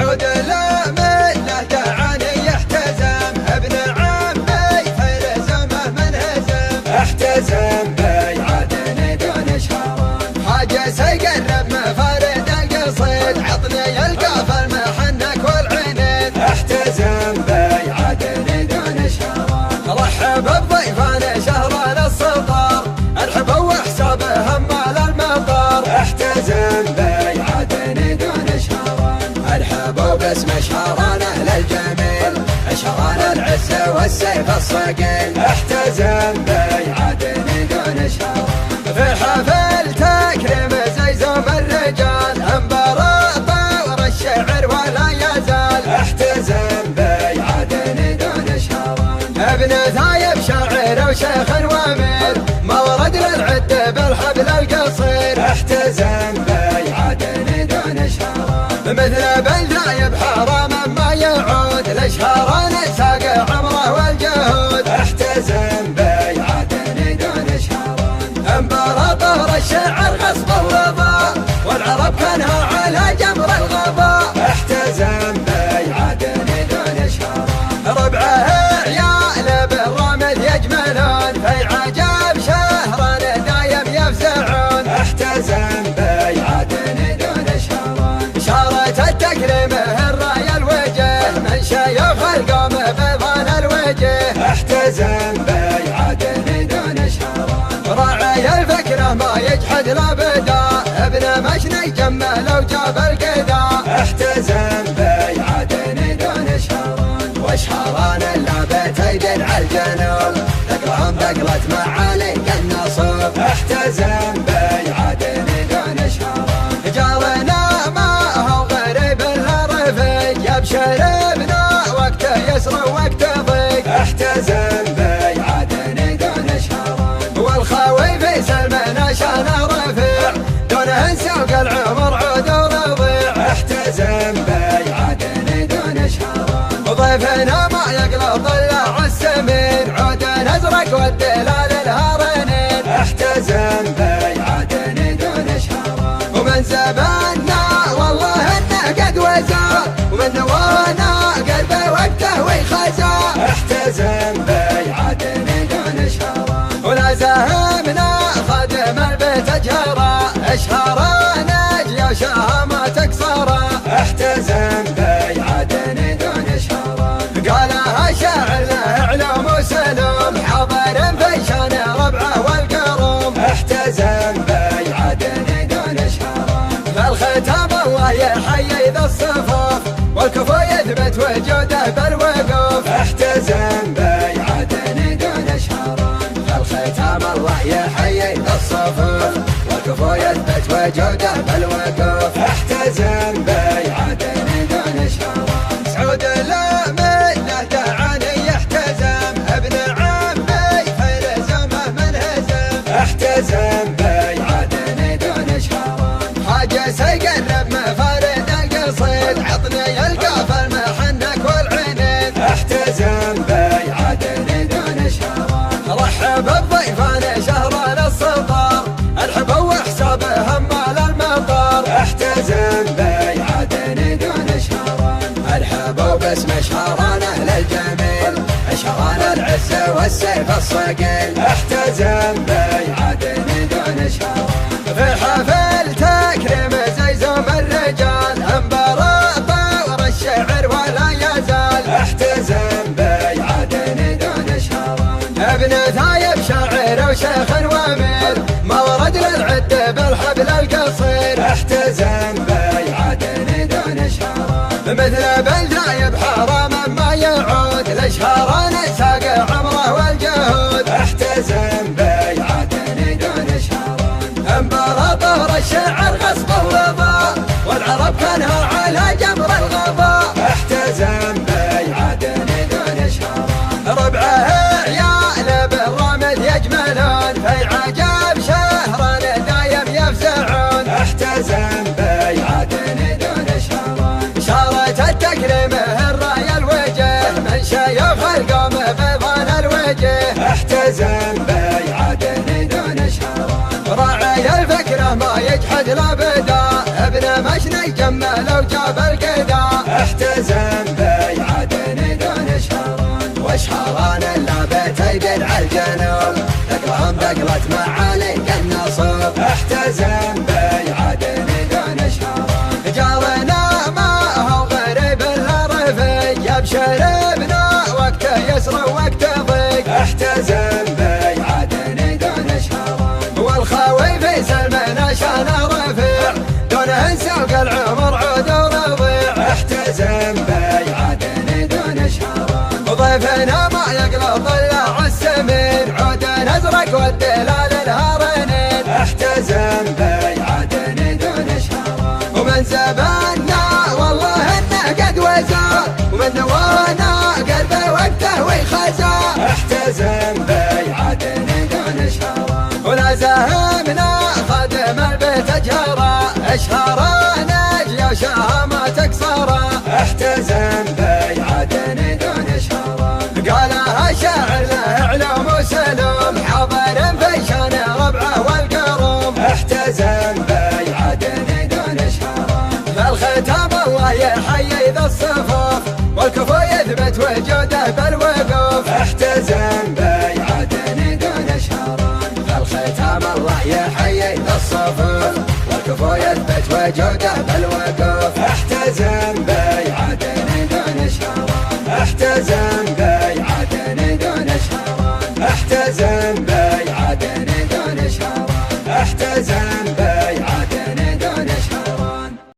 سعود لا منه دعاني يحتزم، ابن عمي في لزمه منهزم، احتزم بيعتني دون شهران، حاجة سيقرب مفارد القصيد، عطني القاف المحنك والعنين، احتزم بيعتني دون شهران، رحب بضيفان شهران السطر، ارحبوا وحسابهم مال المطر، احتزم بيعتني دون شهران، ارحبوا باسم شهران اهل الجميل، شهران العز والسيف الصقيل، احتزم بيعتني دون شهران، في حفل تكريم زيزوم الرجال، انبر طور الشعر ولا يزال، احتزم بيعتني دون شهران، ابن ثايب شاعر وشيخ وامير، مورد للعد بالحبل القصير، احتزم بيعتني دون شهران، مثل بن ثايب حرام ما يعود، لشهران ساق عمره والجهود، احتزم بيعتني دون شهران، امبراطور الشعر غصبه وضاء، والعرب كانها على جمر الغباء، احتزم بيعتني دون شهران، ربعه عيال بالرمل يجملون، في عجب شهران دايم يفزعون، احتزم بيعتني دون شهران، شارة التكريم الراي الوجه، من شيوخ القوم بيضان الوجه، احتزم بيعتني دون شهران، راعي الفكرة ما يجحد لابدا، ابن مشني جمل وجاب القدا، احتزم بيعتني دون شهران، وشهران اللابت يدل على الجنوب، ثقلهم ثقلة معالي النصوب، احتزم بيعتني دون شهران، جارنا ما هو غريب الا رفيق، يبشر ابنا وقته يسر وقته ضيق، احتزم بيعتني دون شهران، والخاوي في سلمنا شانه رفيع، دونه سوق العمر عود ورضيع، احتزم بيعتني دون شهران، وضيفنا ما يقلب ضلع السمين، عود ازرق والدلال الهرنين، احتزم بيعتني دون شهران، ومن زماننا والله انه قد وزار، ومن نوانا قلبه وقته ويخزى، احتزم بيعتني دون شهران، ولا زهمنا خادم البيت اجهرا، اشهرا نجي وشهامة تكسرا، احتزم بيعتني دون شهران، قالها شاعر له علوم وسلوم، حاضر في شان ربعه والقروم، احتزم بيعتني دون شهران، فالختام الله يحيي ذا الصفوف، والكفو يثبت وجوده بالوقوف، احتزم بيعتني دون شهران، فالختام الله يحيي ذا الصفوف، والكفو يثبت وجوده بالوقوف، احتزم بيعتني دون شهران، سعود لا منه دعاني يحتزم، ابن عمي في لزمه منهزم، احتزم بيعتني دون شهران، حاجة سيقرب مفارد القصيد، عطني القاف المحنك والعنين، احتزم بيعتني دون شهران، رحب بضيفان شهران السطر، ارحبوا وحسابهم مال المطر، احتزم بيعتني دون شهران، ارحبوا باسم شهران اهل الجميل، شهران العز والسيف الصقيل، احتزم بيعتني دون شهران، في حفل تكريم زيزوم الرجال، انبر طور الشعر ولا يزال، احتزم بيعتني دون شهران، ابن ثايب شاعر وشيخ وامير، مورد للعد بالحبل القصير، احتزم بيعتني دون شهران، مثل بن ثايب حرام ما يعود، لشهران ساق عمره والجهود، احتزم بيعتني دون شهران، امبراطور الشعر غصبه وضاء، والعرب كانها على جمر الغباء، احتزم بيعتني دون شهران، ربعه عيال بالرمل يجملون، في عجب شهران دايم يفزعون، احتزم بيعتني دون شهران، شارة التكريم الراي الوجه، من شيوخ القوم بيضان الوجه، احتزم بيعتني دون شهران، راعي الفكرة ما يجحد لابدا، ابن مشني جمل وجاب القدا، النول ثقلهم ثقلة معاليك النصب احتزم بيعدن دون شهران جارنا ما هو غريب الهرفي يبشر ابنا وقته يسر وقته ضيق احتزم بيعدن دون شهران والخاوي في سلمنا شان رفيع دونه سوق العمر عود ورضيع احتزم بيعدن دون شهران وضيفنا ما يقلب ضلع السمين عود ازرق والدلال الهرنين احتزم بيعدن دون شهران ومن زباننا والله انه قد وزار ومن نوانا قلبه وقته ويخزار احتزم بيعدن دون شهران ولا زهمنا خادم البيت اجهرا اشهرا نجي وشهامة تكسرا احتزم بيعدن دون شهران قالها شاعر له علوم وسلوم حاضر في شان ربعه والقروم احتزم بيعدن دون شهران فالختام الله يحيي ذا الصفوف والكفو يثبت وجوده بالوقوف احتزم بيعدن دون شهران فالختام الله يحيي ذا الصفوف والكفو يثبت وجوده بالوقوف احتزم